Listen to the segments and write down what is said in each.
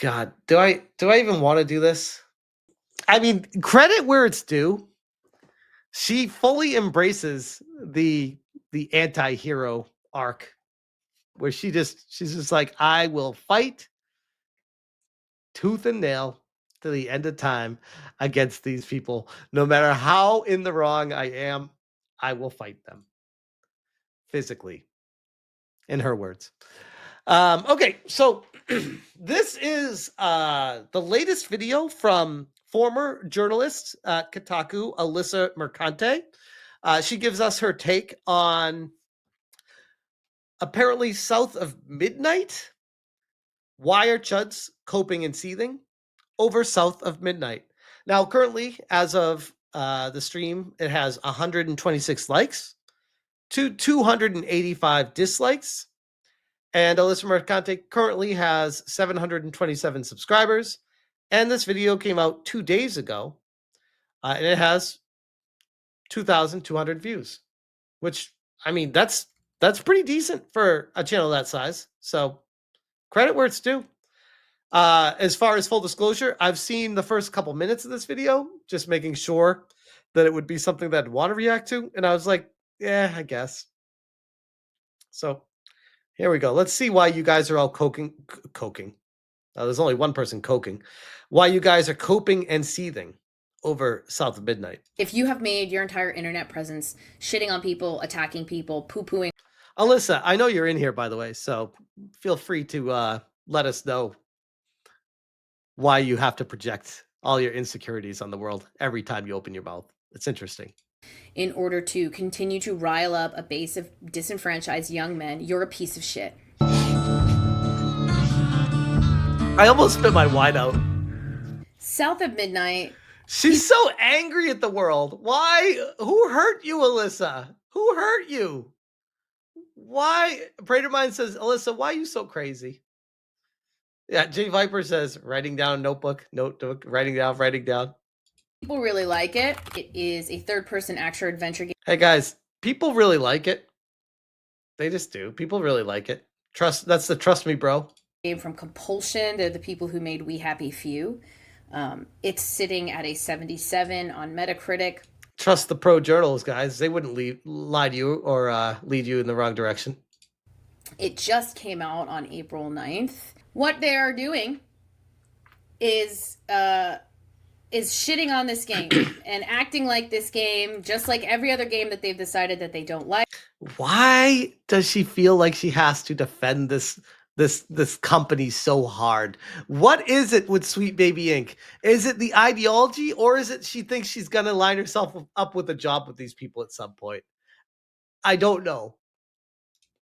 God, do I even want to do this? I mean, credit where it's due. She fully embraces the anti-hero arc where she's just like, I will fight tooth and nail to the end of time against these people. No matter how in the wrong I am, I will fight them physically, in her words. Okay, so this is the latest video from former journalist at Kotaku, Alyssa Mercante. She gives us her take on apparently south of midnight. Why are chuds coping and seething over south of midnight? Now, currently, as of the stream, it has 126 likes to 285 dislikes. And Alyssa Mercante currently has 727 subscribers. And this video came out 2 days ago. And it has 2,200 views, which, I mean, that's pretty decent for a channel that size. So credit where it's due. As far as full disclosure, I've seen the first couple minutes of this video, just making sure that it would be something that I'd want to react to. And I was like, yeah, I guess. So here we go. Let's see why you guys are all coking. There's only one person coking. Why you guys are coping and seething over south of midnight. If you have made your entire internet presence shitting on people, attacking people, poo-pooing. Alyssa, I know you're in here, by the way, so feel free to let us know why you have to project all your insecurities on the world every time you open your mouth. It's interesting. In order to continue to rile up a base of disenfranchised young men, you're a piece of shit. I almost spit my wine out. South of midnight. She's so angry at the world. Why? Who hurt you, Alyssa? Who hurt you? Why? Pratermind says, Alyssa, why are you so crazy? Yeah, Jay Viper says, writing down notebook, writing down. People really like it. It is a third-person action adventure game. Hey guys, people really like it. They just do. People really like it. That's the trust me, bro. Game from Compulsion. They're the people who made We Happy Few. It's sitting at a 77 on Metacritic. Trust the pro journals, guys. They wouldn't lie to you or lead you in the wrong direction. It just came out on April 9th. What they are doing is shitting on this game and acting like this game, just like every other game that they've decided that they don't like. Why does she feel like she has to defend this company so hard? What is it with Sweet Baby Inc? Is it the ideology, or is it she thinks she's gonna line herself up with a job with these people at some point? I don't know.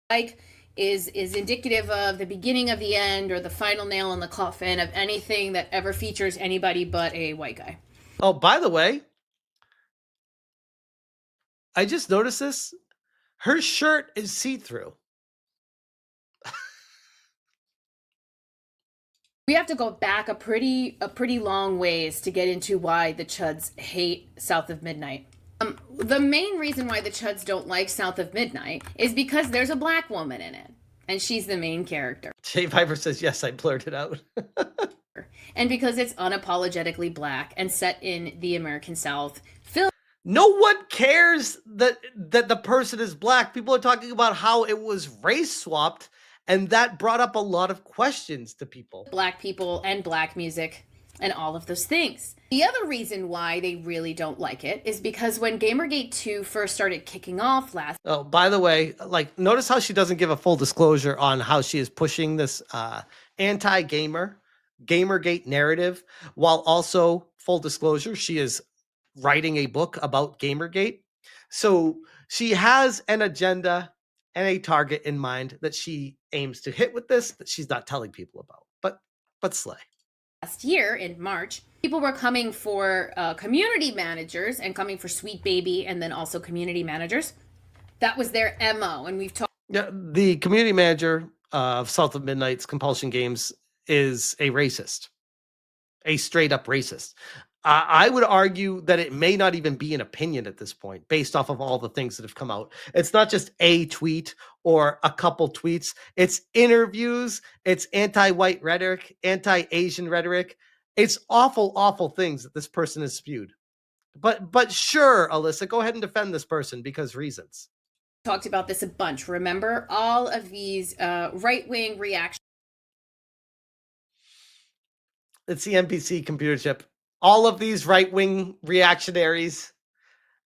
Like is indicative of the beginning of the end or the final nail in the coffin of anything that ever features anybody but a white guy. Oh, by the way, I just noticed this. Her shirt is see-through. We have to go back a pretty long ways to get into why the chuds hate South of Midnight. The main reason why the chuds don't like South of Midnight is because there's a black woman in it, and she's the main character. Jay Viper says, yes, I blurted out. And because it's unapologetically black and set in the American South. No one cares that the person is black. People are talking about how it was race swapped, and that brought up a lot of questions to people. Black people and black music and all of those things. The other reason why they really don't like it is because when Gamergate 2 first started kicking off last... Oh, by the way, like, notice how she doesn't give a full disclosure on how she is pushing this Gamergate narrative, while also, full disclosure, she is writing a book about Gamergate. So she has an agenda and a target in mind that she aims to hit with this, that she's not telling people about. But slay. Last year in March, people were coming for community managers and coming for Sweet Baby, and then also community managers. That was their MO, and we've talked. Yeah, the community manager of South of Midnight's Compulsion Games is a racist, a straight up racist. I would argue that it may not even be an opinion at this point, based off of all the things that have come out. It's not just a tweet or a couple tweets. It's interviews, it's anti-white rhetoric, anti-Asian rhetoric. It's awful, awful things that this person has spewed. But sure, Alyssa, go ahead and defend this person because reasons. Talked about this a bunch. Remember all of these right-wing reactions. It's the NPC computer chip. All of these right-wing reactionaries.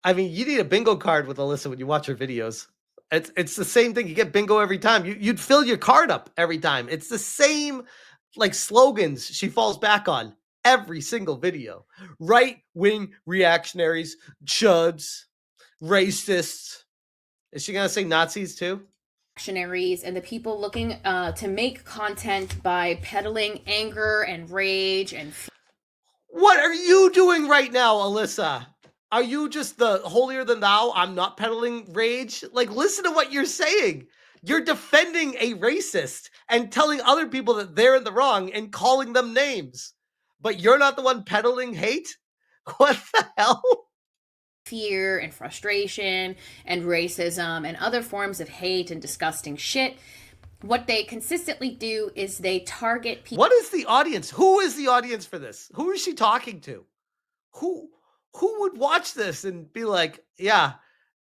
I mean, you need a bingo card with Alyssa when you watch her videos. It's the same thing. You get bingo every time. You'd fill your card up every time. It's the same like slogans she falls back on every single video. Right-wing reactionaries, chuds, racists. Is she gonna say Nazis too? And the people looking to make content by peddling anger and rage and What are you doing right now, Alyssa? Are you just the holier than thou? I'm not peddling rage. Like, listen to what you're saying. You're defending a racist and telling other people that they're in the wrong and calling them names. But you're not the one peddling hate? What the hell? fear and frustration and racism and other forms of hate and disgusting shit. What they consistently do is they target people. What is the audience? Who is the audience for this? Who is she talking to? Who would watch this and be like, yeah,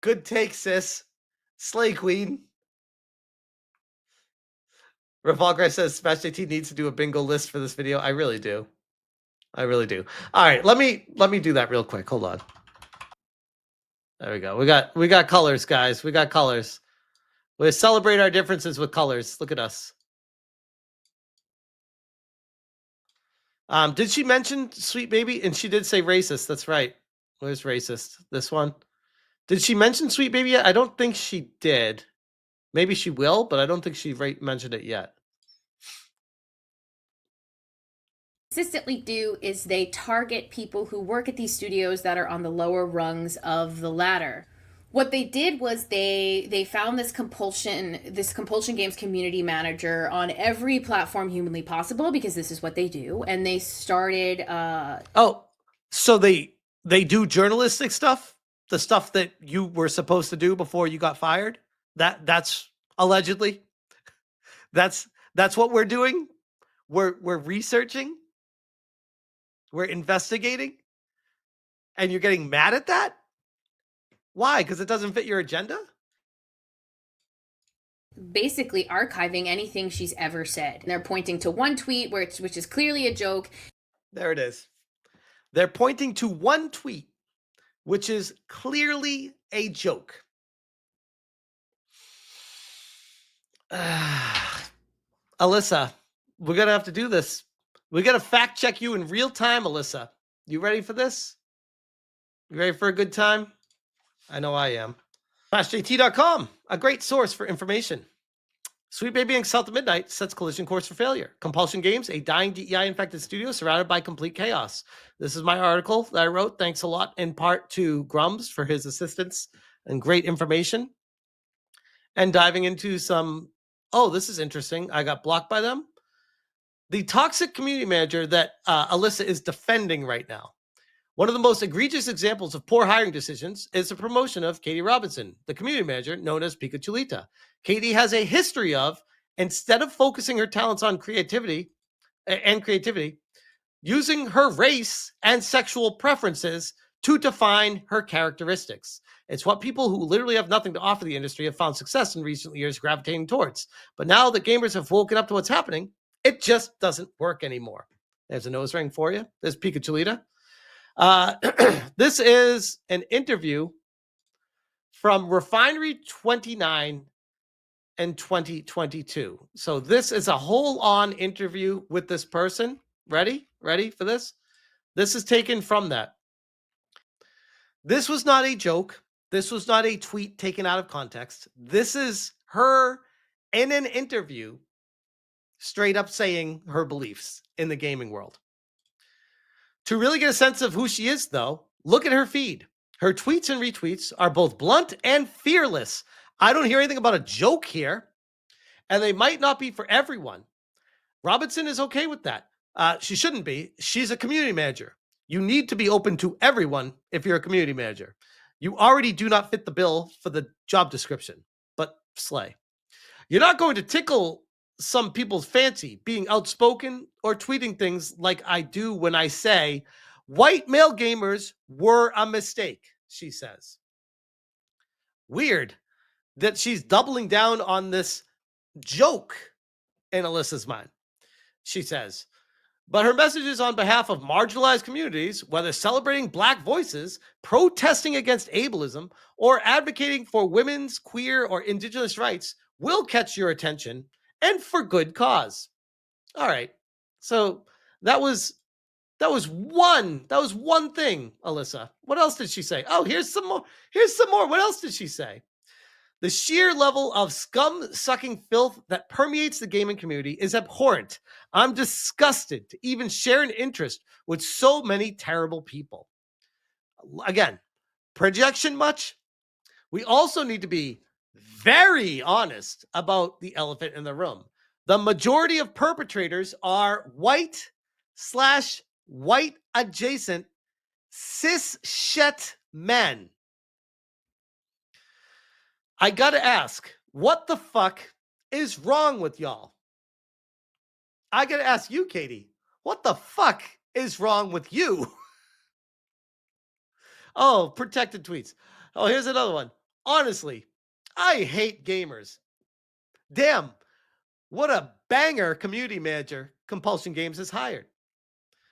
good take, sis. Slay queen. Revolgar says Smash JT needs to do a bingo list for this video. I really do. I really do. All right, let me do that real quick. Hold on. There we go. We got colors, guys. We got colors. We celebrate our differences with colors. Look at us. Did she mention Sweet Baby? And she did say racist. That's right. Where's racist? This one. Did she mention Sweet Baby yet? I don't think she did. Maybe she will, but I don't think she mentioned it yet. Consistently do is they target people who work at these studios that are on the lower rungs of the ladder. What they did was they found this compulsion games community manager on every platform humanly possible, because this is what they do, and they started so they do journalistic stuff, the stuff that you were supposed to do before you got fired. That's allegedly that's what we're doing. We're researching, we're investigating, and you're getting mad at that. Why? Because it doesn't fit your agenda? Basically archiving anything she's ever said. And they're pointing to one tweet which is clearly a joke. There it is. They're pointing to one tweet, which is clearly a joke. Alyssa, we're going to have to do this. We got to fact check you in real time, Alyssa. You ready for this? You ready for a good time? I know I am. SmashJT.com, a great source for information. Sweet Baby Inc. South of Midnight sets collision course for failure. Compulsion Games, a dying DEI-infected studio surrounded by complete chaos. This is my article that I wrote. Thanks a lot, in part to Grums for his assistance and great information. And diving into some, this is interesting. I got blocked by them. The toxic community manager that Alyssa is defending right now. One of the most egregious examples of poor hiring decisions is the promotion of Katie Robinson, the community manager known as Pika Chulita. Katie has a history of, instead of focusing her talents on creativity, using her race and sexual preferences to define her characteristics. It's what people who literally have nothing to offer the industry have found success in recent years gravitating towards. But now that gamers have woken up to what's happening, it just doesn't work anymore. There's a nose ring for you. There's Pika Chulita. This is an interview from Refinery 29 in 2022. So this is a whole-on interview with this person. Ready for this? This is taken from that. This was not a joke. This was not a tweet taken out of context. This is her in an interview straight up saying her beliefs in the gaming world. To really get a sense of who she is, though, look at her feed. Her tweets and retweets are both blunt and fearless. I don't hear anything about a joke here, and they might not be for everyone. Robinson is okay with that. She shouldn't be. She's a community manager. You need to be open to everyone if you're a community manager. You already do not fit the bill for the job description, but slay. You're not going to tickle some people's fancy being outspoken or tweeting things like I do when I say white male gamers were a mistake, she says. Weird that she's doubling down on this joke in Alyssa's mind, she says. But her message is on behalf of marginalized communities, whether celebrating Black voices, protesting against ableism, or advocating for women's, queer, or Indigenous rights, will catch your attention, and for good cause. All right. So that was one thing, Alyssa. What else did she say? Oh, here's some more. Here's some more. What else did she say? The sheer level of scum-sucking filth that permeates the gaming community is abhorrent. I'm disgusted to even share an interest with so many terrible people. Again, projection much? We also need to be very honest about the elephant in the room. The majority of perpetrators are white/white adjacent cis shet men. I gotta ask, what the fuck is wrong with y'all? I gotta ask you, Katie, what the fuck is wrong with you? Oh, protected tweets. Oh, here's another one. Honestly, I hate gamers. Damn, what a banger community manager Compulsion Games has hired.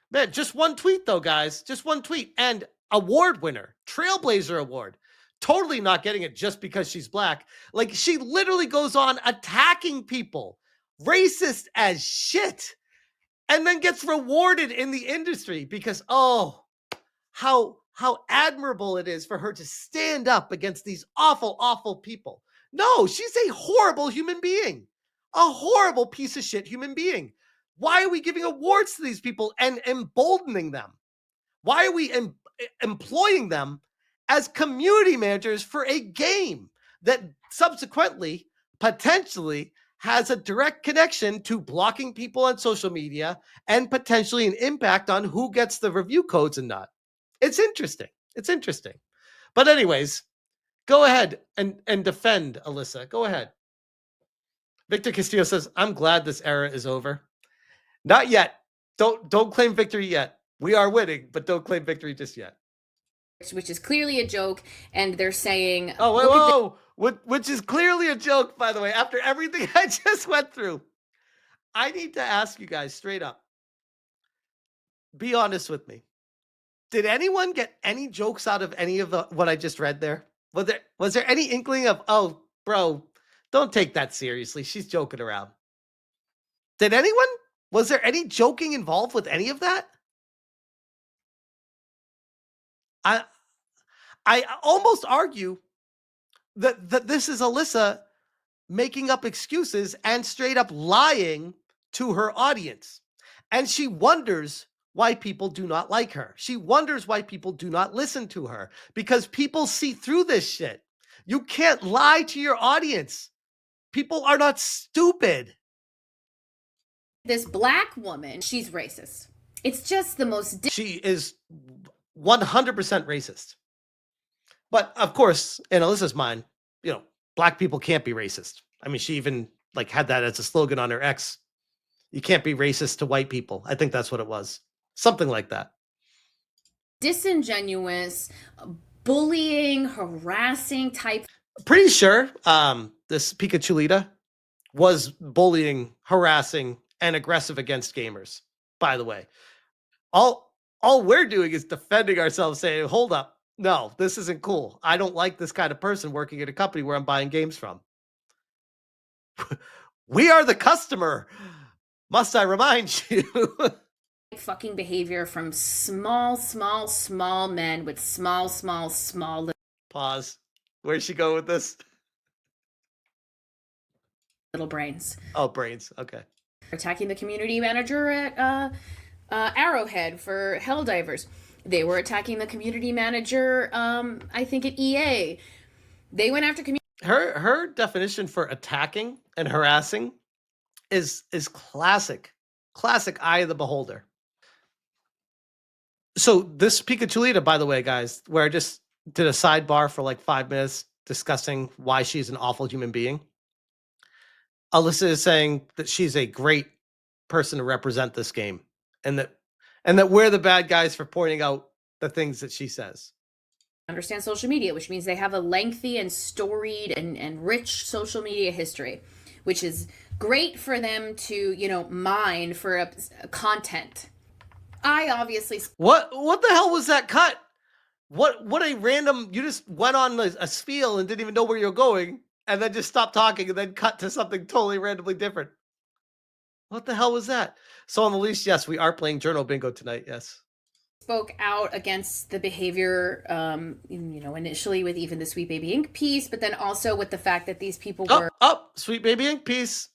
Man, just one tweet though, guys. Just one tweet. And award winner, Trailblazer Award. Totally not getting it just because she's Black. Like, she literally goes on attacking people, racist as shit, and then gets rewarded in the industry because, oh, how admirable it is for her to stand up against these awful, awful people. No, she's a horrible human being, a horrible piece of shit human being. Why are we giving awards to these people and emboldening them? Why are we employing them as community managers for a game that subsequently, potentially, has a direct connection to blocking people on social media and potentially an impact on who gets the review codes and not? It's interesting. It's interesting. But anyways, go ahead and defend Alyssa. Go ahead. Victor Castillo says, I'm glad this era is over. Not yet. Don't claim victory yet. We are winning, but don't claim victory just yet. Which is clearly a joke, and they're saying, oh, whoa, which is clearly a joke, by the way, after everything I just went through. I need to ask you guys straight up. Be honest with me. Did anyone get any jokes out of any of what I just read there? Was there any inkling of, oh, bro, don't take that seriously. She's joking around. Did anyone? Was there any joking involved with any of that? I almost argue that this is Alyssa making up excuses and straight up lying to her audience. And she wonders why people do not like her. She wonders why people do not listen to her, because people see through this shit. You can't lie to your audience. People are not stupid. This Black woman, she's racist. It's just the most... She is 100% racist. But of course, in Alyssa's mind, you know, Black people can't be racist. I mean, she even like had that as a slogan on her X. You can't be racist to white people. I think that's what it was. Something like that. Disingenuous, bullying, harassing type. Pretty sure this Pikachulita was bullying, harassing, and aggressive against gamers, by the way. All we're doing is defending ourselves, saying, hold up. No, this isn't cool. I don't like this kind of person working at a company where I'm buying games from. We are the customer. Must I remind you? Fucking behavior from small men with small Pause. Where'd she go with this? Little brains. Oh, brains. Okay. Attacking the community manager at Arrowhead for Helldivers. They were attacking the community manager, I think, at EA. They went after community. Her definition for attacking and harassing is classic eye of the beholder. So this Pikachulita, by the way, guys, where I just did a sidebar for like 5 minutes discussing why she's an awful human being. Alyssa is saying that she's a great person to represent this game, and that we're the bad guys for pointing out the things that she says. Understand social media, which means they have a lengthy and storied and rich social media history, which is great for them to mine for a content. I obviously What the hell was that cut? What a random, you just went on a spiel and didn't even know where you're going, and then just stopped talking and then cut to something totally randomly different. What the hell was that? So on the least, yes, we are playing journal bingo tonight. Yes. spoke out against the behavior, initially with even the Sweet Baby Ink piece, but then also with the fact that these people were Sweet Baby Ink piece.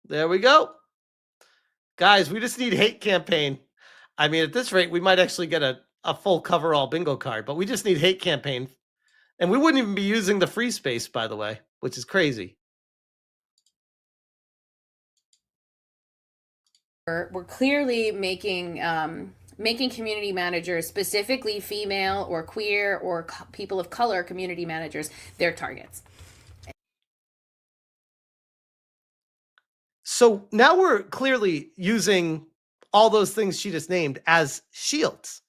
There we go. Guys, we just need hate campaign. I mean, at this rate, we might actually get a full coverall bingo card, but we just need hate campaign. And we wouldn't even be using the free space, by the way, which is crazy. We're clearly making community managers, specifically female or queer or people of color community managers, their targets. So now we're clearly using all those things she just named as shields.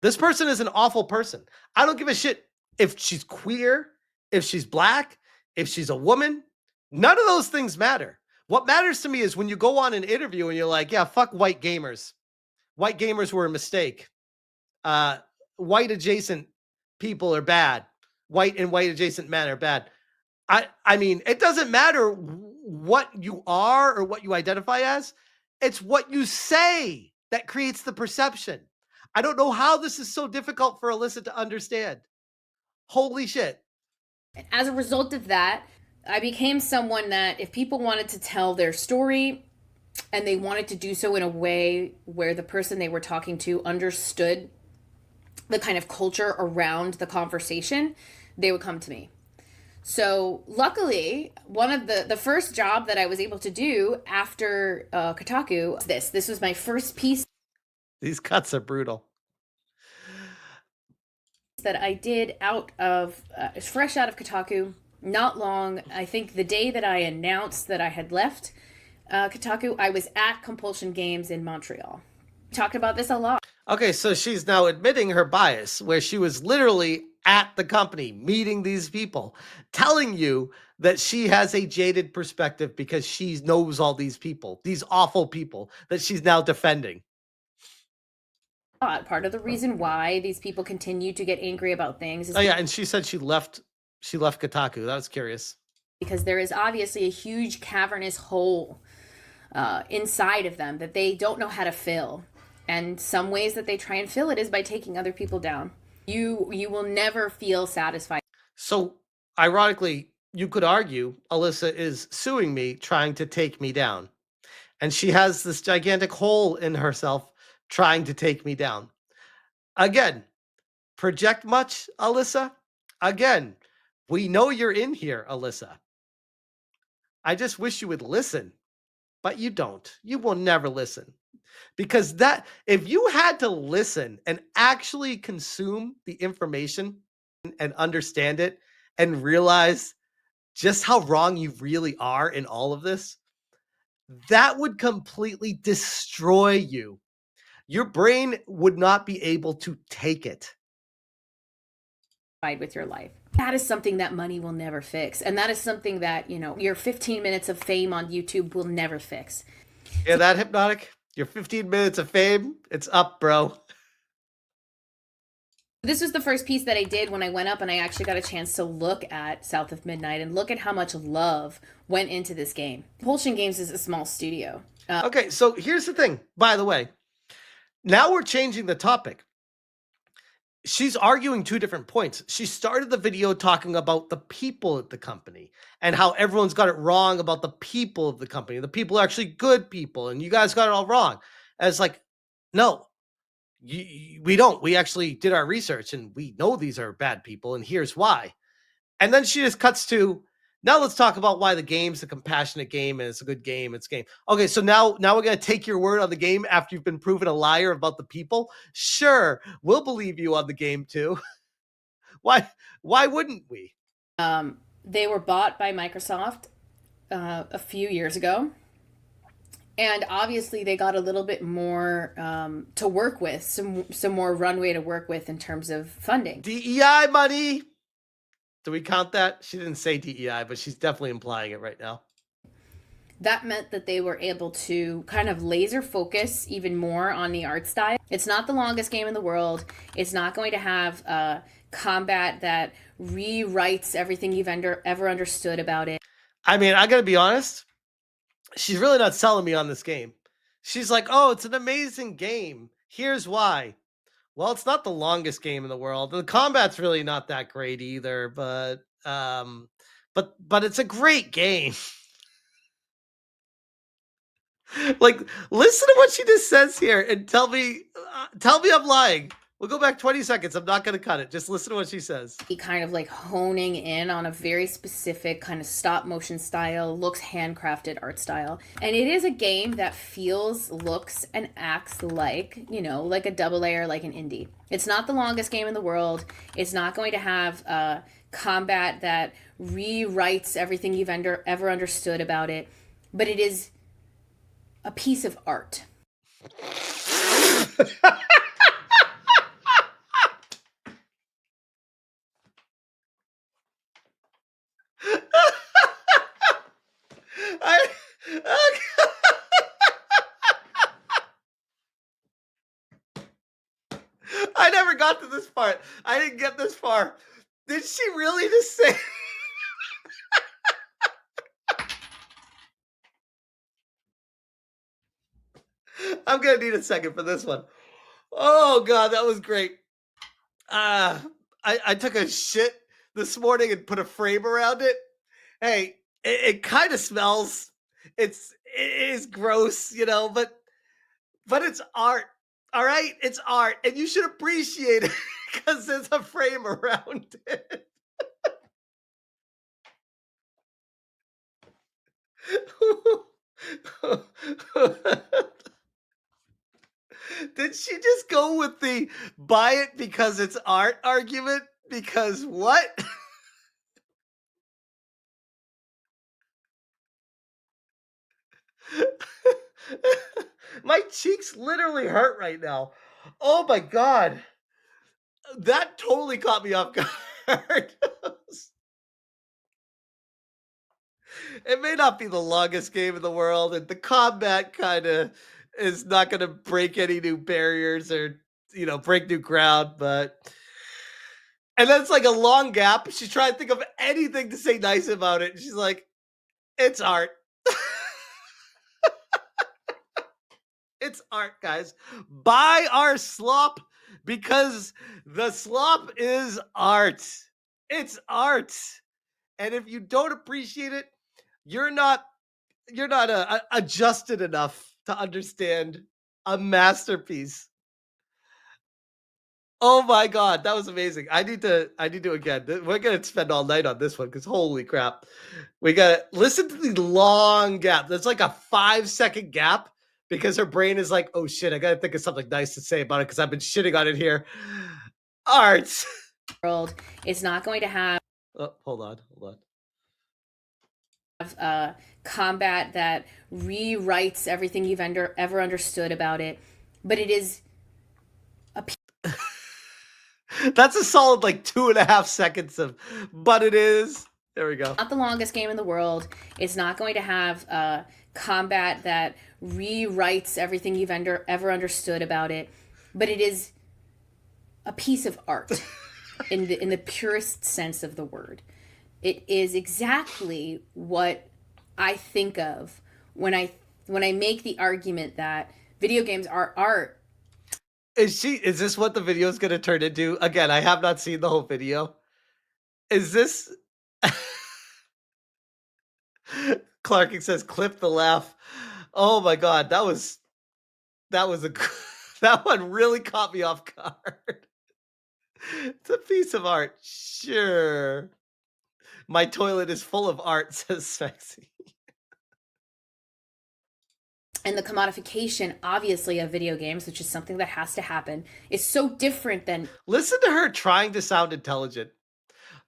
This person is an awful person. I don't give a shit if she's queer, if she's black, if she's a woman. None of those things matter. What matters to me is when you go on an interview and you're like, yeah, fuck white gamers. White gamers were a mistake. White adjacent people are bad. White and white adjacent men are bad. I mean, it doesn't matter what you are or what you identify as. It's what you say that creates the perception. I don't know how this is so difficult for Alyssa to understand. Holy shit. As a result of that, I became someone that if people wanted to tell their story and they wanted to do so in a way where the person they were talking to understood the kind of culture around the conversation, they would come to me. So luckily, one of the first job that I was able to do after Kotaku, this was my first piece. These cuts are brutal. That I did fresh out of Kotaku, not long. I think the day that I announced that I had left Kotaku, I was at Compulsion Games in Montreal. Talked about this a lot. Okay, so she's now admitting her bias, where she was literally at the company meeting these people, telling you that she has a jaded perspective because she knows all these people, these awful people that she's now defending. Part of the reason why these people continue to get angry about things is and she said she left Kotaku. That was curious. Because there is obviously a huge cavernous hole inside of them that they don't know how to fill. And some ways that they try and fill it is by taking other people down. You will never feel satisfied. So, ironically, you could argue Alyssa is suing me, trying to take me down. And she has this gigantic hole in herself trying to take me down. Again, project much, Alyssa? Again, we know you're in here, Alyssa. I just wish you would listen, but you don't. You will never listen. Because if you had to listen and actually consume the information and understand it and realize just how wrong you really are in all of this, that would completely destroy you. Your brain would not be able to take it. With your life. That is something that money will never fix. And that is something that, your 15 minutes of fame on YouTube will never fix. Yeah, that Hypnotic? Your 15 minutes of fame, it's up, bro. This was the first piece that I did when I went up and I actually got a chance to look at South of Midnight and look at how much love went into this game. Compulsion Games is a small studio. Okay, so here's the thing, by the way. Now we're changing the topic. She's arguing two different points. She started the video talking about the people at the company and how everyone's got it wrong about the people of the company. The people are actually good people, and you guys got it all wrong. And it's like, no, we don't. We actually did our research, and we know these are bad people, and here's why. And then she just cuts to, now let's talk about why the game's a compassionate game and it's a good game. It's a game. Okay, so now we're going to take your word on the game after you've been proven a liar about the people? Sure, we'll believe you on the game too. Why wouldn't we? They were bought by Microsoft a few years ago. And obviously, they got a little bit more to work with, some more runway to work with in terms of funding. DEI money. Do we count that? She didn't say DEI, but she's definitely implying it right now. That meant that they were able to kind of laser focus even more on the art style. It's not the longest game in the world. It's not going to have combat that rewrites everything you've ever understood about it. I mean, I gotta be honest. She's really not selling me on this game. She's like, oh, it's an amazing game. Here's why. Well, it's not the longest game in the world. The combat's really not that great either, but it's a great game. Like, listen to what she just says here and tell me I'm lying. We'll go back 20 seconds. I'm not going to cut it. Just listen to what she says. He kind of like honing in on a very specific kind of stop motion style, looks handcrafted art style. And it is a game that feels, looks, and acts like, like a double A or like an indie. It's not the longest game in the world. It's not going to have combat that rewrites everything you've ever understood about it. But it is a piece of art. I never got to this part. I didn't get this far. Did she really just say? I'm gonna need a second for this one. Oh god, that was great. I took a shit this morning and put a frame around it. Hey, it kind of smells. It is gross, but it's art. All right, it's art, and you should appreciate it because there's a frame around it. Did she just go with the buy it because it's art argument? Because what? My cheeks literally hurt right now. Oh my god. That totally caught me off guard. It may not be the longest game in the world, and the combat kind of is not going to break any new barriers or break new ground, but and then it's like a long gap. She's trying to think of anything to say nice about it. And she's like, it's art. It's art, guys. Buy our slop because the slop is art. It's art. And if you don't appreciate it, you're not adjusted enough to understand a masterpiece. Oh my god, that was amazing. I need to again. We're gonna spend all night on this one because holy crap. We gotta listen to the long gap. There's like a 5-second gap because her brain is like, oh shit, I gotta think of something nice to say about it because I've been shitting on it here. Art. World. It's not going to have hold on. Combat that rewrites everything you've ever understood about it, but it is a That's a solid like 2.5 seconds of, but it is. There we go. Not the longest game in the world. It's not going to have combat that rewrites everything you've ever understood about it, but it is a piece of art in the purest sense of the word. It is exactly what I think of when I make the argument that video games are art. Is this what the video is going to turn into? Again, I have not seen the whole video. Is this Clarking says clip the laugh. Oh my god, that was a that one really caught me off guard. It's a piece of art. Sure. My toilet is full of art, says Sexy. And the commodification, obviously, of video games, which is something that has to happen, is so different than... Listen to her trying to sound intelligent.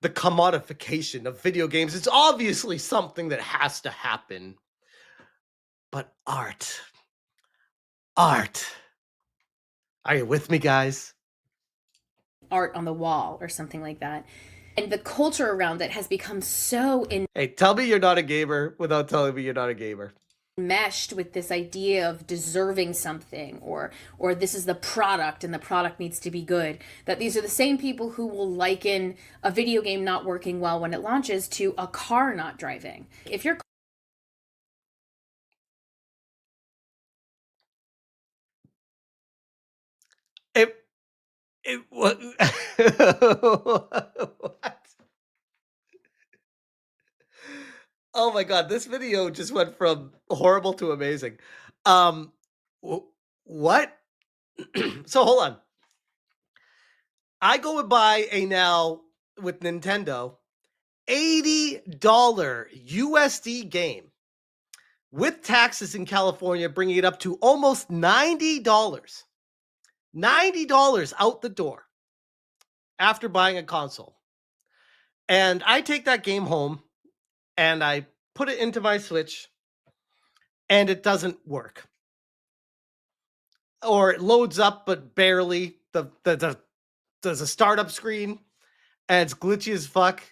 the commodification of video games. It's obviously something that has to happen. But art. Art. Are you with me, guys? art on the wall or something like that. And the culture around it has become so Hey, tell me you're not a gamer without telling me you're not a gamer. enmeshed with this idea of deserving something, or this is the product and the product needs to be good, that these are the same people who will liken a video game not working well when it launches to a car not driving. If your It what? What? Oh my god, this video just went from horrible to amazing. Um, what? So hold on. I go and buy a now with Nintendo $80 USD game with taxes in California, bringing it up to almost $90. $90 out the door after buying a console. And I take that game home and I put it into my Switch and it doesn't work. Or it loads up, but barely. There's a startup screen and it's glitchy as fuck.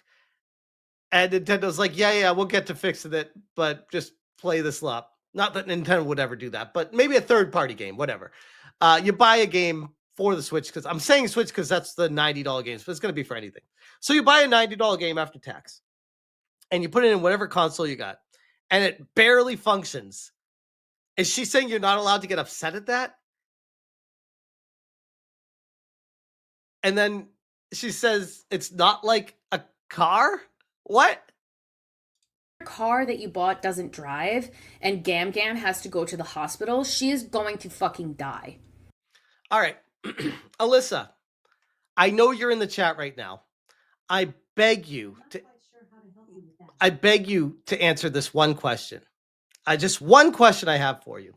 And Nintendo's like, yeah, we'll get to fixing it, but just play this slop. Not that Nintendo would ever do that, but maybe a third party game, whatever. You buy a game for the Switch, because I'm saying Switch because that's the $90 games, but it's going to be for anything. So you buy a $90 game after tax and you put it in whatever console you got and it barely functions. Is she saying you're not allowed to get upset at that? And then she says it's not like a car? What? car that you bought doesn't drive and Gam Gam has to go to the hospital, she is going to fucking die. All right. Alyssa, I know you're in the chat right now. I beg you to answer this one question. Just one question I have for you.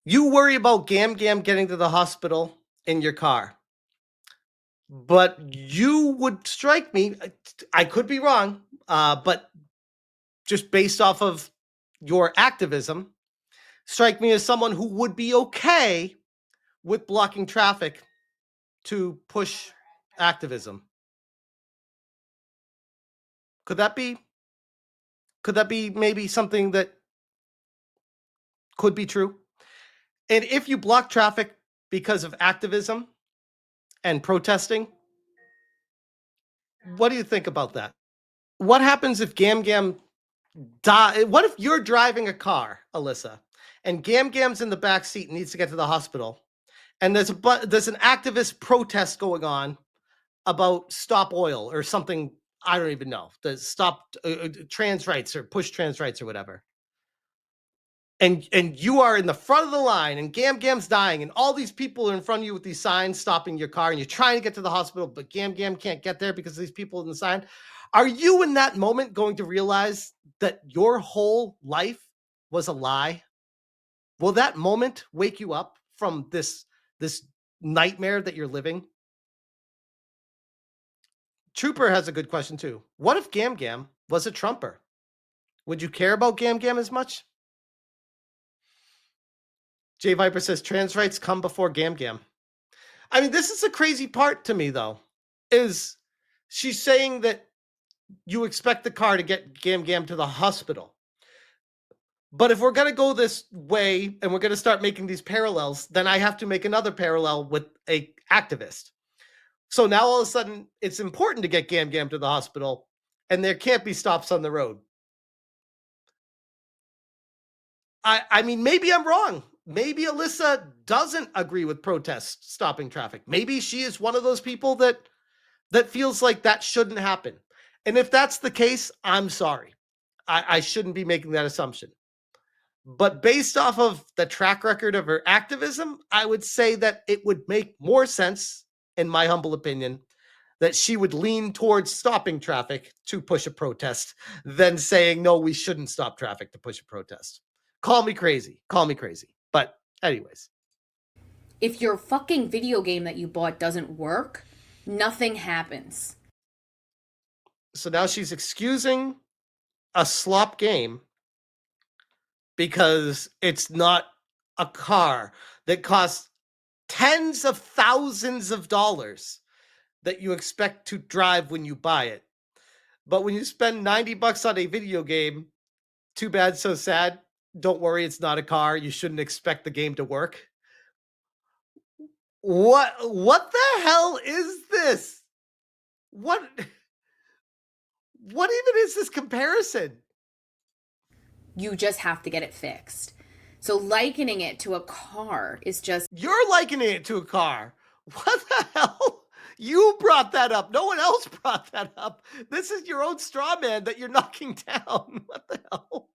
You worry about Gam Gam getting to the hospital in your car, but you would strike me. I could be wrong, but just based off of your activism, strike me as someone who would be okay with blocking traffic to push activism. Could that be maybe something that could be true? And if you block traffic because of activism and protesting, what do you think about that? What happens if Gam Gam die? What if you're driving a car, Alyssa, and Gam Gam's in the back seat and needs to get to the hospital, and there's an activist protest going on about stop oil or something? I don't even know. The stop trans rights or push trans rights or whatever. And you are in the front of the line and Gam Gam's dying and all these people are in front of you with these signs stopping your car and you're trying to get to the hospital, but Gam Gam can't get there because of these people in the sign. Are you in that moment going to realize that your whole life was a lie? Will that moment wake you up from this nightmare that you're living? Trooper has a good question too. What if Gam Gam was a Trumper? Would you care about Gam Gam as much? J Viper says trans rights come before Gam Gam. I mean, this is the crazy part to me, though, is she's saying that you expect the car to get Gam Gam to the hospital. But if we're going to go this way and we're going to start making these parallels, then I have to make another parallel with a activist. So now all of a sudden it's important to get Gam Gam to the hospital and there can't be stops on the road. I mean, maybe I'm wrong. Maybe Alyssa doesn't agree with protests stopping traffic. Maybe she is one of those people that feels like that shouldn't happen. And if that's the case, I'm sorry. I shouldn't be making that assumption. But based off of the track record of her activism, I would say that it would make more sense, in my humble opinion, that she would lean towards stopping traffic to push a protest than saying, no, we shouldn't stop traffic to push a protest. Call me crazy. But anyways. If your fucking video game that you bought doesn't work, nothing happens. So now she's excusing a slop game because it's not a car that costs tens of thousands of dollars that you expect to drive when you buy it. But when you spend $90 on a video game, too bad, so sad. Don't worry, it's not a car. You shouldn't expect the game to work. What the hell is this? What even is this comparison? You just have to get it fixed. So likening it to a car is just... You're likening it to a car. What the hell? You brought that up. No one else brought that up. This is your own straw man that you're knocking down. What the hell?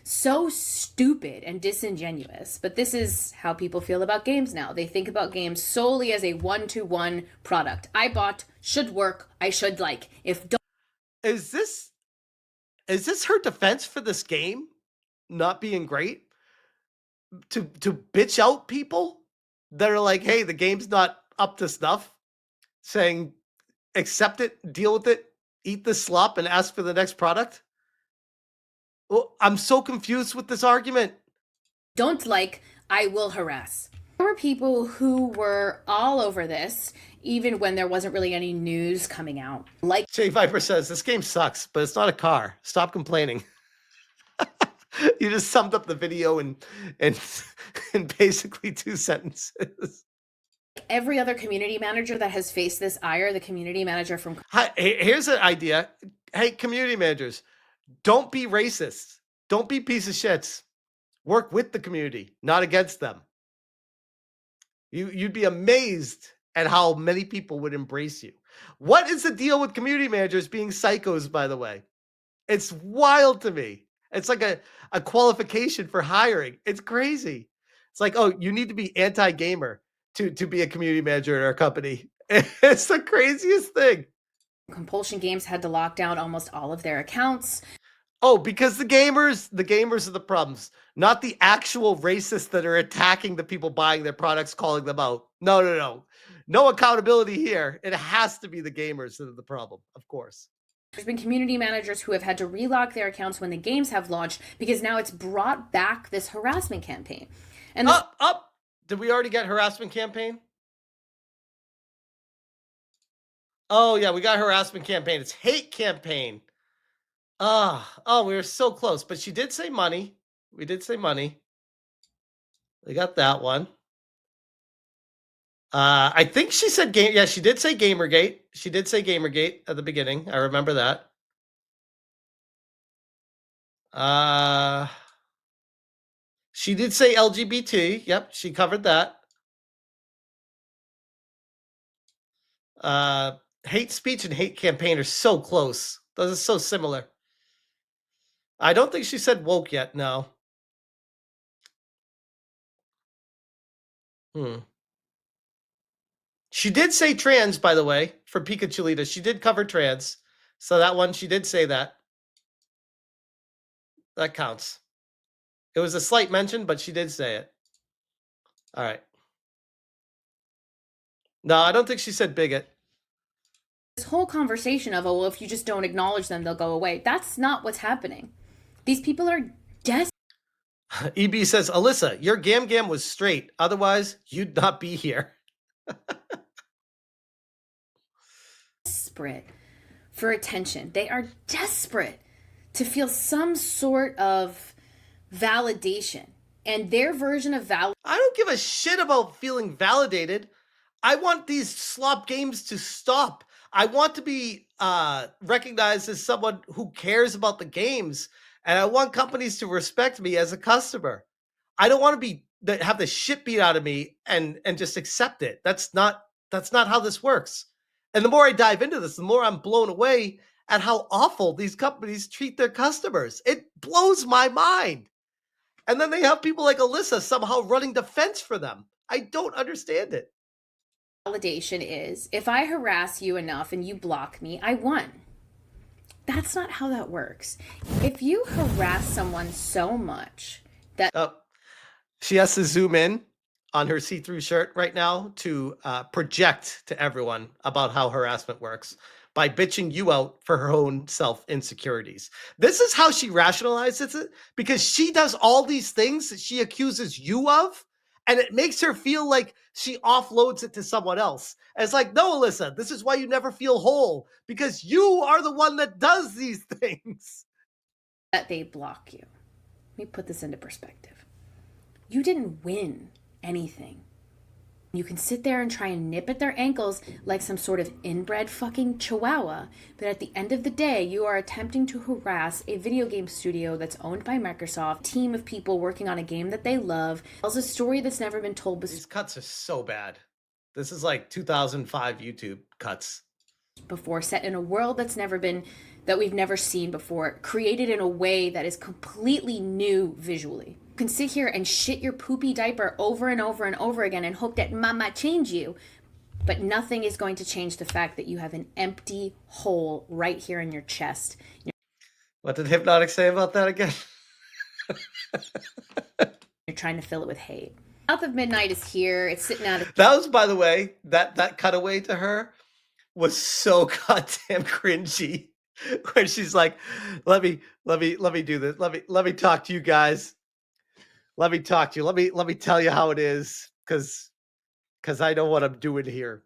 So stupid and disingenuous. But this is how people feel about games now. They think about games solely as a one-to-one product. I bought, should work, I should like. If don't... Is this her defense for this game not being great? To bitch out people that are like, hey, the game's not up to snuff, saying accept it, deal with it, eat the slop, and ask for the next product? Well, I'm so confused with this argument. Don't like, I will harass. There were people who were all over this, even when there wasn't really any news coming out. Like Jay Viper says, this game sucks, but it's not a car. Stop complaining. You just summed up the video in basically 2 sentences. every other community manager that has faced this ire, the community manager from... Hi, here's an idea. Hey, community managers, don't be racist. Don't be piece of shits. Work with the community, not against them. You'd be amazed at how many people would embrace you. What is the deal with community managers being psychos, by the way? It's wild to me. It's like a qualification for hiring. It's crazy. It's like, oh, you need to be anti-gamer to be a community manager in our company. It's the craziest thing. Compulsion Games had to lock down almost all of their accounts. Oh, because the gamers are the problems, not the actual racists that are attacking the people buying their products, calling them out. No. No accountability here. It has to be the gamers that are the problem, of course. There's been community managers who have had to relock their accounts when the games have launched because now it's brought back this harassment campaign. And this... Up. Did we already get harassment campaign? Oh, yeah, we got harassment campaign. It's hate campaign. Oh, we were so close. But she did say money. We did say money. We got that one. I think she said game. Yeah, she did say Gamergate. She did say Gamergate at the beginning. I remember that. She did say LGBT. Yep, she covered that. Hate speech and hate campaign are so close. Those are so similar. I don't think she said woke yet. No. She did say trans, by the way, for Pikachu. She did cover trans. So that one, she did say that. That counts. It was a slight mention, but she did say it. All right. No, I don't think she said bigot. This whole conversation of, oh, well, if you just don't acknowledge them, they'll go away. That's not what's happening. These people are desperate. EB says, Alyssa, your gam was straight. Otherwise, you'd not be here. Desperate for attention. They are desperate to feel some sort of validation. And their version of validation... I don't give a shit about feeling validated. I want these slop games to stop. I want to be recognized as someone who cares about the games, and I want companies to respect me as a customer. I don't want to have the shit beat out of me and just accept it. That's not how this works. And the more I dive into this, the more I'm blown away at how awful these companies treat their customers. It blows my mind. And then they have people like Alyssa somehow running defense for them. I don't understand it. Validation is, if I harass you enough and you block me, I won. That's not how that works. If you harass someone so much that... she has to zoom in on her see-through shirt right now to project to everyone about how harassment works. by bitching you out for her own self insecurities. This is how she rationalizes it because she does all these things that she accuses you of, and it makes her feel like she offloads it to someone else. And it's like, no, Alyssa, this is why you never feel whole because you are the one that does these things. That they block you. Let me put this into perspective. You didn't win anything. You can sit there and try and nip at their ankles like some sort of inbred fucking chihuahua, but at the end of the day, you are attempting to harass a video game studio that's owned by Microsoft, team of people working on a game that they love, tells a story that's never been told These cuts are so bad. This is like 2005 YouTube cuts. Before, set in a world that we've never seen before, created in a way that is completely new visually. You can sit here and shit your poopy diaper over and over and over again and hope that mama change you, but nothing is going to change the fact that you have an empty hole right here in your chest. What did Hypnotic say about that again? You're trying to fill it with hate. South of Midnight is here. It's sitting out of... That was, by the way, that cutaway to her was so goddamn cringy. Where she's like, let me do this. Let me talk to you guys. Let me talk to you. Let me tell you how it is, because I know what I'm doing here.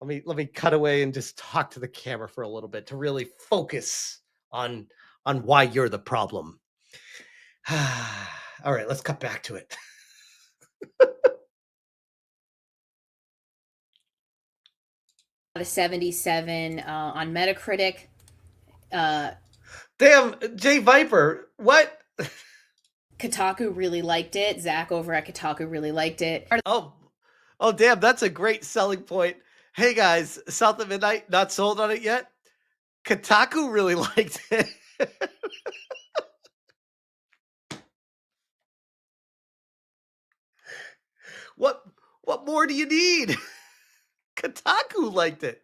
Let me cut away and just talk to the camera for a little bit to really focus on why you're the problem. All right, let's cut back to it. A 77 on Metacritic. Damn, Jay Viper, what? Kotaku really liked it. Zach over at Kotaku really liked it. Oh, damn, that's a great selling point. Hey guys, South of Midnight, not sold on it yet. Kotaku really liked it. What more do you need? Kotaku liked it.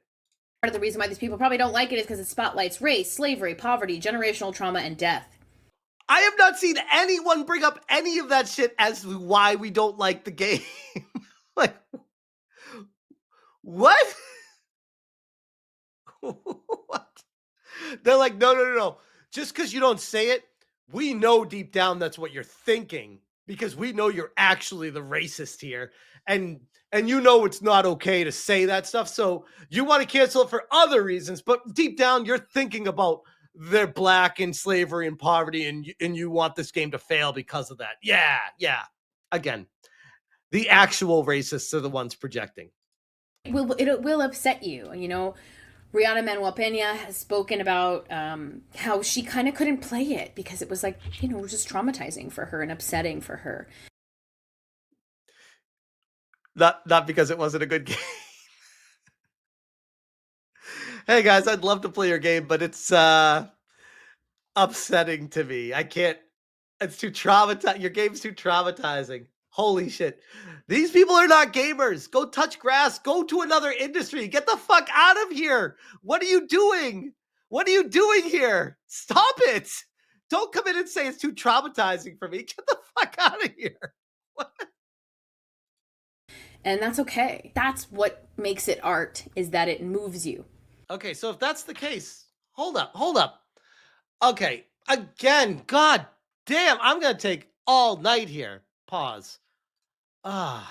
Part of the reason why these people probably don't like it is because it spotlights race, slavery, poverty, generational trauma, and death. I have not seen anyone bring up any of that shit as to why we don't like the game. Like, what? What? They're like, no. Just because you don't say it, we know deep down that's what you're thinking because we know you're actually the racist here. And you know it's not okay to say that stuff. So you want to cancel it for other reasons, but deep down you're thinking about they're black and slavery and poverty, and you want this game to fail because of that. Yeah. Again, the actual racists are the ones projecting. It will upset you. You know, Rihanna Manuel Pena has spoken about how she kind of couldn't play it because it was like, you know, just traumatizing for her and upsetting for her. Not because it wasn't a good game. Hey guys, I'd love to play your game, but it's upsetting to me. I can't. It's too traumatizing. Your game's too traumatizing. Holy shit. These people are not gamers. Go touch grass. Go to another industry. Get the fuck out of here. What are you doing? What are you doing here? Stop it. Don't come in and say it's too traumatizing for me. Get the fuck out of here. What? And that's okay. That's what makes it art, is that it moves you. Okay, so if that's the case, hold up. Okay, again, god damn, I'm gonna take all night here. Pause. God,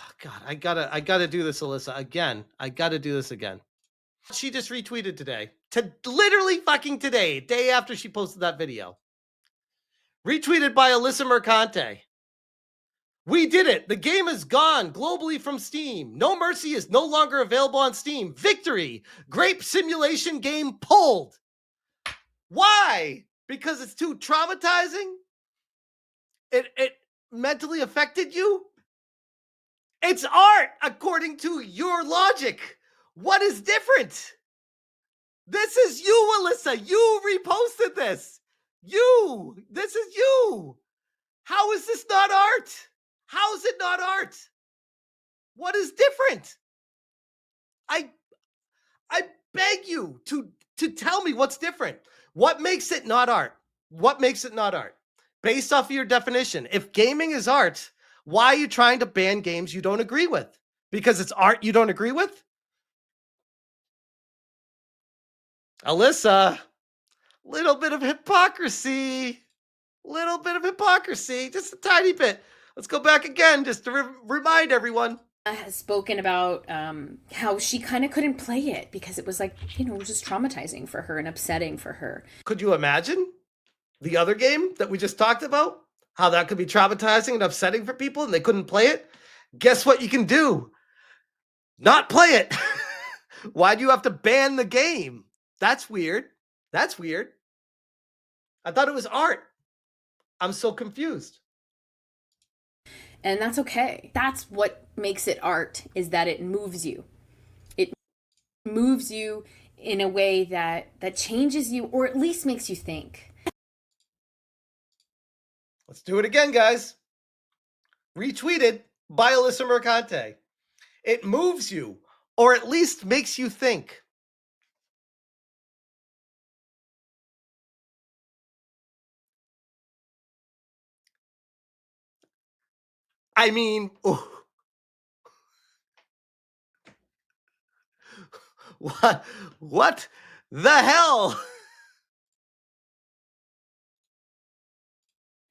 I gotta do this, Alyssa, again. I gotta do this again. She just retweeted today. Literally fucking today, day after she posted that video. Retweeted by Alyssa Mercante. We did it. The game is gone globally from Steam. No Mercy is no longer available on Steam. Victory. Grape simulation game pulled. Why? Because it's too traumatizing? It mentally affected you? It's art, according to your logic. What is different? This is you, Alyssa. You reposted this. This is you. How is this not art? How is it not art? What is different? I beg you to tell me what's different. What makes it not art? What makes it not art? Based off of your definition. If gaming is art, why are you trying to ban games you don't agree with? Because it's art you don't agree with? Alyssa, little bit of hypocrisy. Little bit of hypocrisy, just a tiny bit. Let's go back again just to remind everyone. Has spoken about how she kind of couldn't play it because it was like, just traumatizing for her and upsetting for her. Could you imagine the other game that we just talked about? How that could be traumatizing and upsetting for people and they couldn't play it? Guess what you can do? Not play it. Why do you have to ban the game? That's weird. That's weird. I thought it was art. I'm so confused. And that's okay. That's what makes it art, is that it moves you. It moves you in a way that changes you, or at least makes you think. Let's do it again, guys. Retweeted by Alyssa Mercante. It moves you, or at least makes you think. I mean, what the hell?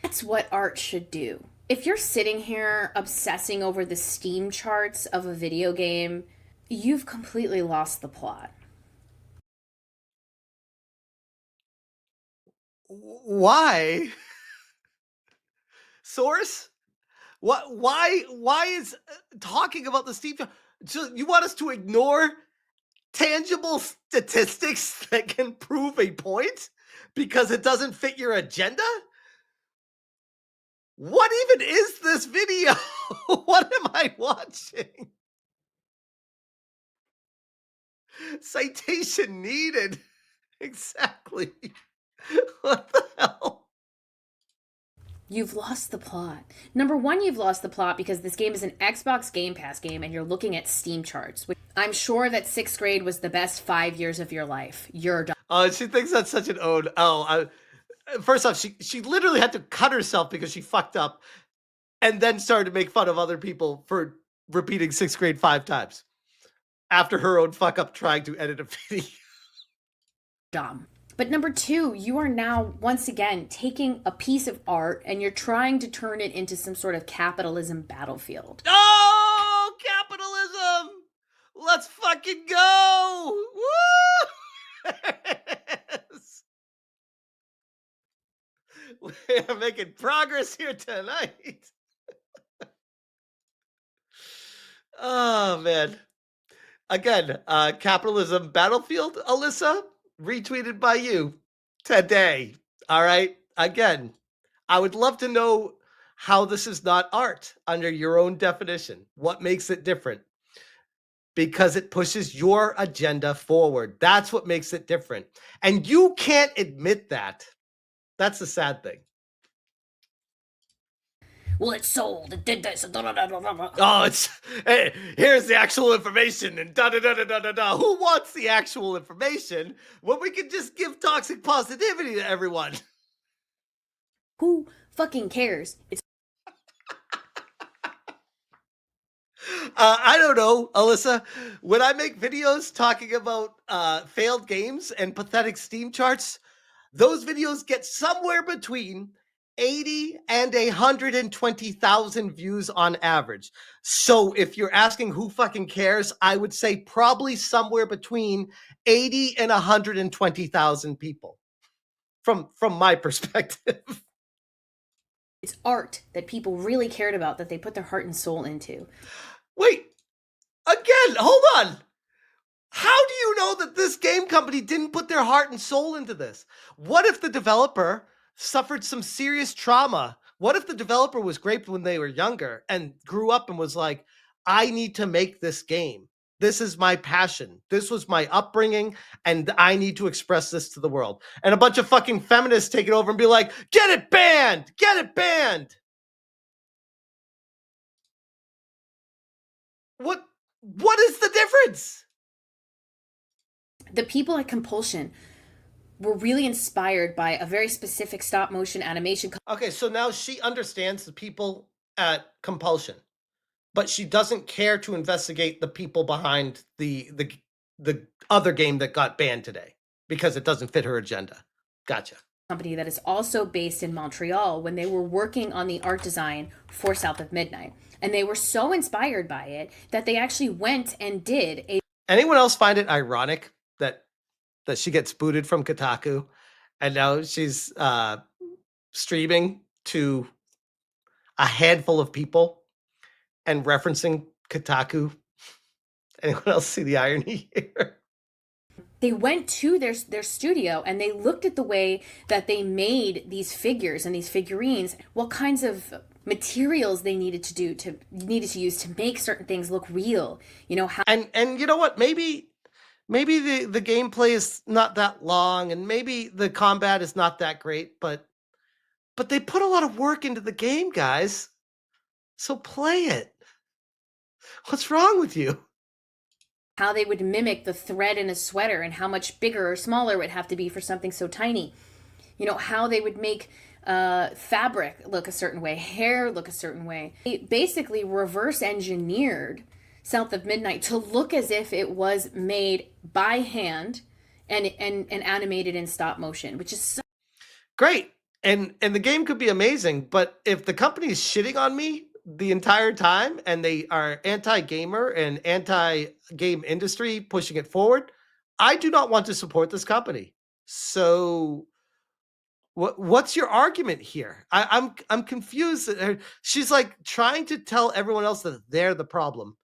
That's what art should do. If you're sitting here obsessing over the Steam charts of a video game, you've completely lost the plot. Why? Source? What? Why? Why is talking about the Steam? So you want us to ignore tangible statistics that can prove a point because it doesn't fit your agenda? What even is this video? What am I watching? Citation needed. Exactly. What the hell? You've lost the plot. Number one, you've lost the plot because this game is an Xbox Game Pass game and you're looking at Steam charts. I'm sure that 6th grade was the best 5 years of your life. You're done. Oh, she thinks that's such an ode. First off, she literally had to cut herself because she fucked up and then started to make fun of other people for repeating 6th grade 5 times after her own fuck up trying to edit a video. Dumb. But number two, you are now once again taking a piece of art and you're trying to turn it into some sort of capitalism battlefield. Oh, capitalism! Let's fucking go! Woo! We are making progress here tonight. Oh man. Again, capitalism battlefield, Alyssa, retweeted by you today. All right. Again, I would love to know how this is not art under your own definition. What makes it different? Because it pushes your agenda forward. That's what makes it different. And you can't admit that. That's the sad thing. Well, it sold. It did this. Oh, hey, here's the actual information and da da da da da da. Who wants the actual information when we can just give toxic positivity to everyone? Who fucking cares? It's I don't know, Alyssa. When I make videos talking about failed games and pathetic Steam charts, those videos get somewhere between 80 and 120,000 views on average. So if you're asking who fucking cares, I would say probably somewhere between 80 and 120,000 people from my perspective. It's art that people really cared about, that they put their heart and soul into. Wait, again, hold on. How do you know that this game company didn't put their heart and soul into this? What if the developer suffered some serious trauma? What if the developer was raped when they were younger and grew up and was like, I need to make this game. This is my passion. This was my upbringing, and I need to express this to the world. And a bunch of fucking feminists take it over and be like, get it banned! Get it banned! What is the difference? The people at Compulsion were really inspired by a very specific stop motion animation. Okay, so now she understands the people at Compulsion, but she doesn't care to investigate the people behind the other game that got banned today. because it doesn't fit her agenda. Gotcha. Company that is also based in Montreal when they were working on the art design for South of Midnight. And they were so inspired by it that they actually went and did a. Anyone else find it ironic that she gets booted from Kotaku and now she's streaming to a handful of people and referencing Kotaku? Anyone else see the irony here? They went to their studio and they looked at the way that they made these figures and these figurines, what kinds of materials they needed to use to make certain things look real. You know how. And you know what? Maybe the gameplay is not that long, and maybe the combat is not that great, but they put a lot of work into the game, guys. So play it. What's wrong with you? How they would mimic the thread in a sweater and how much bigger or smaller it would have to be for something so tiny. You know, how they would make fabric look a certain way, hair look a certain way. They basically reverse engineered South of Midnight to look as if it was made by hand and animated in stop motion, which is so great. And the game could be amazing, but if the company's shitting on me the entire time and they are anti-gamer and anti-game industry pushing it forward, I do not want to support this company. So what's your argument here? I'm confused. She's like trying to tell everyone else that they're the problem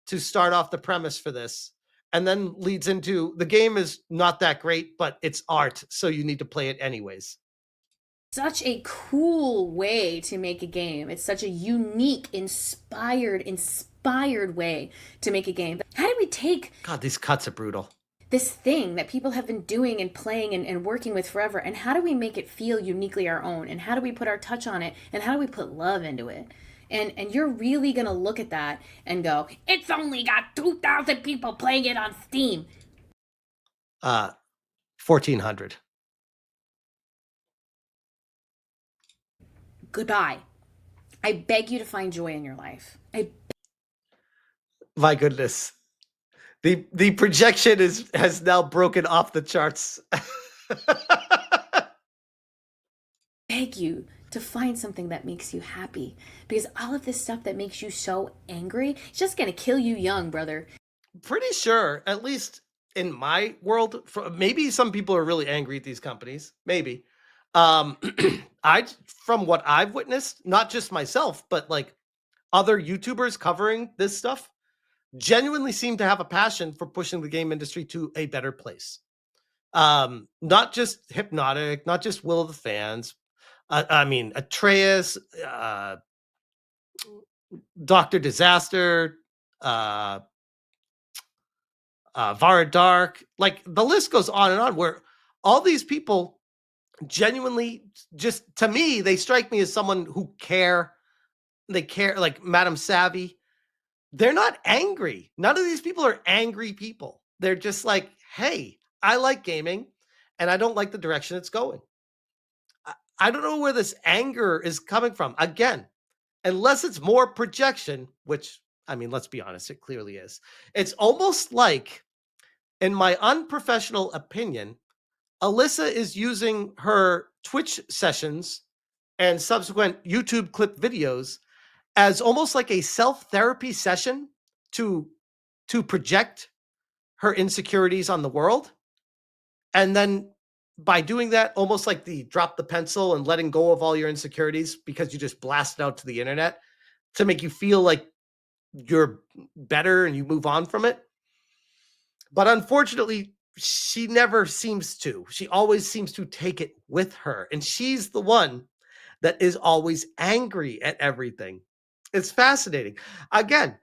to start off the premise for this, and then leads into the game is not that great, but it's art, so you need to play it anyways. Such a cool way to make a game. It's such a unique, inspired way to make a game. How do we take God, these cuts are brutal. This thing that people have been doing and playing and working with forever, and how do we make it feel uniquely our own? And how do we put our touch on it? And how do we put love into it? And you're really going to look at that and go, it's only got 2,000 people playing it on Steam. 1,400. Goodbye. I beg you to find joy in your life. My goodness. The projection has now broken off the charts. Beg you to find something that makes you happy, because all of this stuff that makes you so angry, it's just going to kill you young, brother. Pretty sure, at least in my world, maybe some people are really angry at these companies. Maybe. From what I've witnessed, not just myself, but like other YouTubers covering this stuff, genuinely seem to have a passion for pushing the game industry to a better place. Not just Hypnotic, not just Will of the Fans. I mean, Atreus, Dr. Disaster, Vara Dark, like the list goes on, where all these people genuinely, just to me, they strike me as someone who care. They care, like Madame Savvy. They're not angry. None of these people are angry people. They're just like, hey, I like gaming and I don't like the direction it's going. I don't know where this anger is coming from. Again, unless it's more projection, which, I mean, let's be honest, it clearly is. It's almost like, in my unprofessional opinion, Alyssa is using her Twitch sessions and subsequent YouTube clip videos as almost like a self-therapy session to project her insecurities on the world. And then by doing that, almost like the drop the pencil and letting go of all your insecurities because you just blast it out to the internet to make you feel like you're better and you move on from it. But unfortunately, she never seems to. She always seems to take it with her. And she's the one that is always angry at everything. It's fascinating. Again,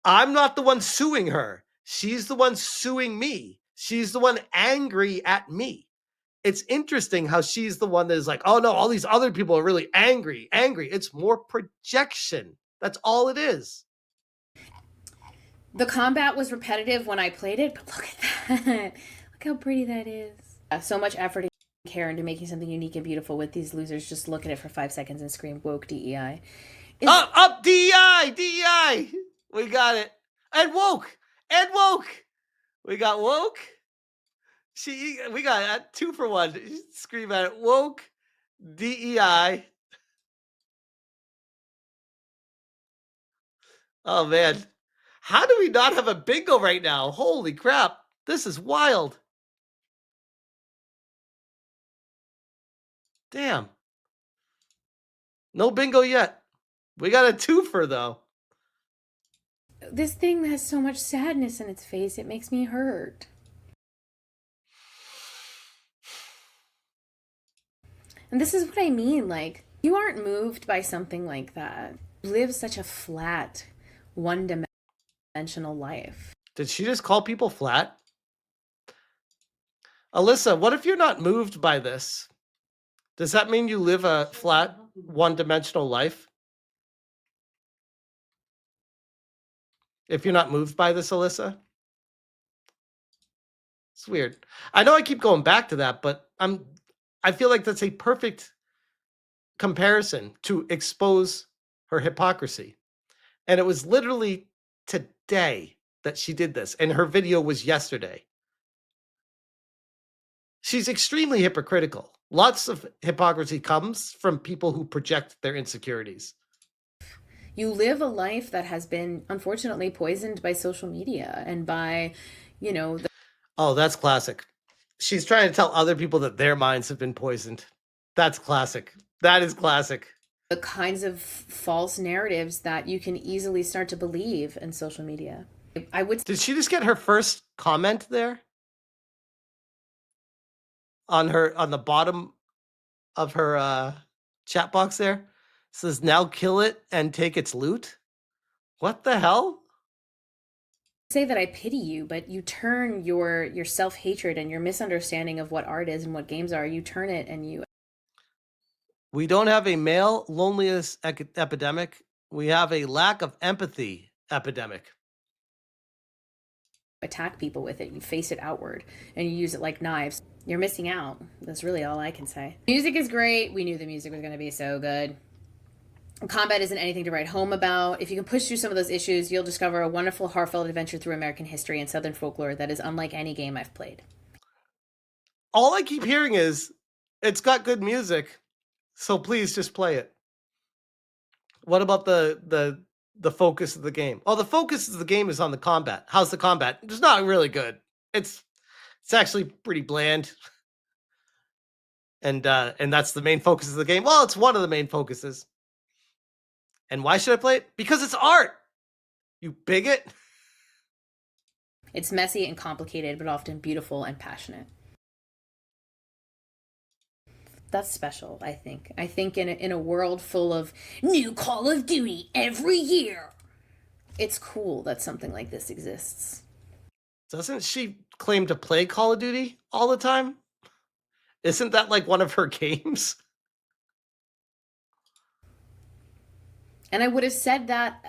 I'm not the one suing her. She's the one suing me. She's the one angry at me. It's interesting how she's the one that is like, oh no, all these other people are really angry. It's more projection. That's all it is. The combat was repetitive when I played it, but look at that. Look how pretty that is. So much effort and care into making something unique and beautiful with these losers just look at it for 5 seconds and scream woke DEI. Up DEI. We got it. And woke. We got woke. We got that 2-for-1. Scream at it. Woke DEI. Oh man. How do we not have a bingo right now? Holy crap. This is wild. Damn. No bingo yet. We got a 2-for though. This thing has so much sadness in its face, it makes me hurt. And this is what I mean, like, you aren't moved by something like that. You live such a flat, one-dimensional life. Did she just call people flat? Alyssa, what if you're not moved by this? Does that mean you live a flat, one-dimensional life? If you're not moved by this, Alyssa? It's weird. I know I keep going back to that, but I feel like that's a perfect comparison to expose her hypocrisy. And it was literally today that she did this, and her video was yesterday. She's extremely hypocritical. Lots of hypocrisy comes from people who project their insecurities. You live a life that has been, unfortunately, poisoned by social media and by, Oh, that's classic. She's trying to tell other people that their minds have been poisoned. That's classic. That is classic. The kinds of false narratives that you can easily start to believe in social media. Did she just get her first comment there? On the bottom of her chat box there? It says, now kill it and take its loot? What the hell? Say that I pity you, but you turn your self-hatred and your misunderstanding of what art is and what games are, you turn it and you... We don't have a male loneliness epidemic. We have a lack of empathy epidemic. Attack people with it. You face it outward and you use it like knives. You're missing out. That's really all I can say. Music is great. We knew the music was going to be so good. Combat isn't anything to write home about. If you can push through some of those issues, you'll discover a wonderful, heartfelt adventure through American history and Southern folklore that is unlike any game I've played. All I keep hearing is, it's got good music, so please just play it. What about the focus of the game? Oh, the focus of the game is on the combat. How's the combat? It's not really good. It's actually pretty bland. And that's the main focus of the game. Well, it's one of the main focuses. And why should I play it? Because it's art. You bigot. It's messy and complicated, but often beautiful and passionate. That's special, I think. I think in a world full of new Call of Duty every year, it's cool that something like this exists. Doesn't she claim to play Call of Duty all the time? Isn't that like one of her games? And I would have said that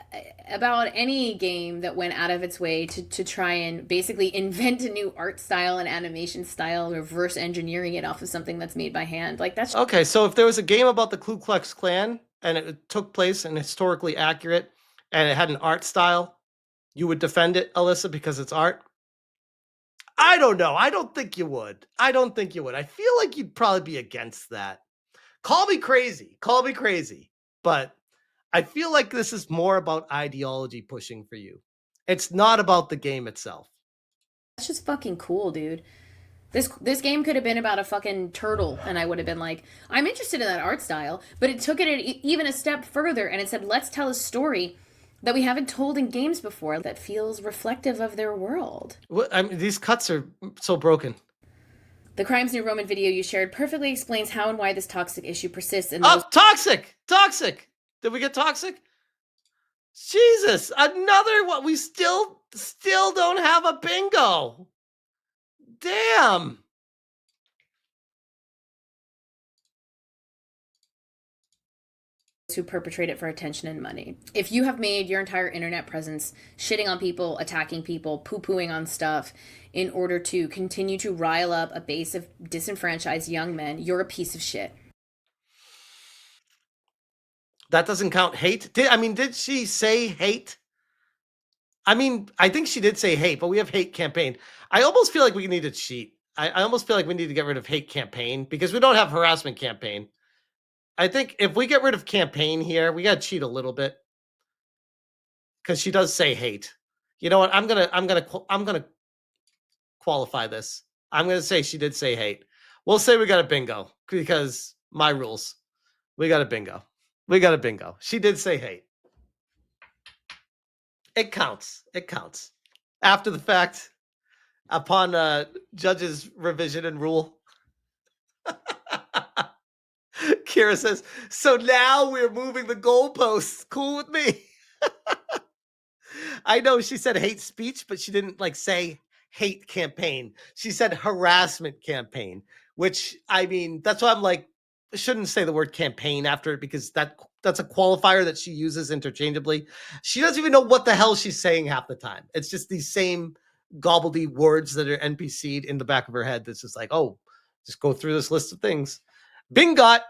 about any game that went out of its way to try and basically invent a new art style and animation style, reverse engineering it off of something that's made by hand. Like, that's okay. So if there was a game about the Ku Klux Klan and it took place and historically accurate and it had an art style, you would defend it, Alyssa, because it's art? I don't know. I don't think you would. I feel like you'd probably be against that. Call me crazy. But I feel like this is more about ideology pushing for you. It's not about the game itself. That's just fucking cool, dude. This game could have been about a fucking turtle, and I would have been like, I'm interested in that art style. But it took it even a step further, and it said, let's tell a story that we haven't told in games before that feels reflective of their world. I mean, these cuts are so broken. The Crimes New Roman video you shared perfectly explains how and why this toxic issue persists. Toxic! Did we get toxic? Jesus, another one. We still don't have a bingo. Damn. Who perpetrate it for attention and money. If you have made your entire internet presence shitting on people, attacking people, poo-pooing on stuff in order to continue to rile up a base of disenfranchised young men, you're a piece of shit. That doesn't count. Hate? Did she say hate? I think she did say hate, but we have hate campaign. I almost feel like we need to cheat. I almost feel like we need to get rid of hate campaign because we don't have harassment campaign. I think if we get rid of campaign here, we got to cheat a little bit because she does say hate. You know what? I'm gonna qualify this. I'm gonna say she did say hate. We'll say we got a bingo because my rules. We got a bingo. We got a bingo. She did say hate. It counts. It counts. After the fact, upon judge's revision and rule. Kira says, so now we're moving the goalposts. Cool with me. I know she said hate speech, but she didn't like say hate campaign. She said harassment campaign, which I mean, that's why I'm like, I shouldn't say the word campaign after it because that's a qualifier that she uses interchangeably. She doesn't even know what the hell she's saying half the time. It's just these same gobbledy words that are NPC'd in the back of her head. That's just like, oh, just go through this list of things. Bingot.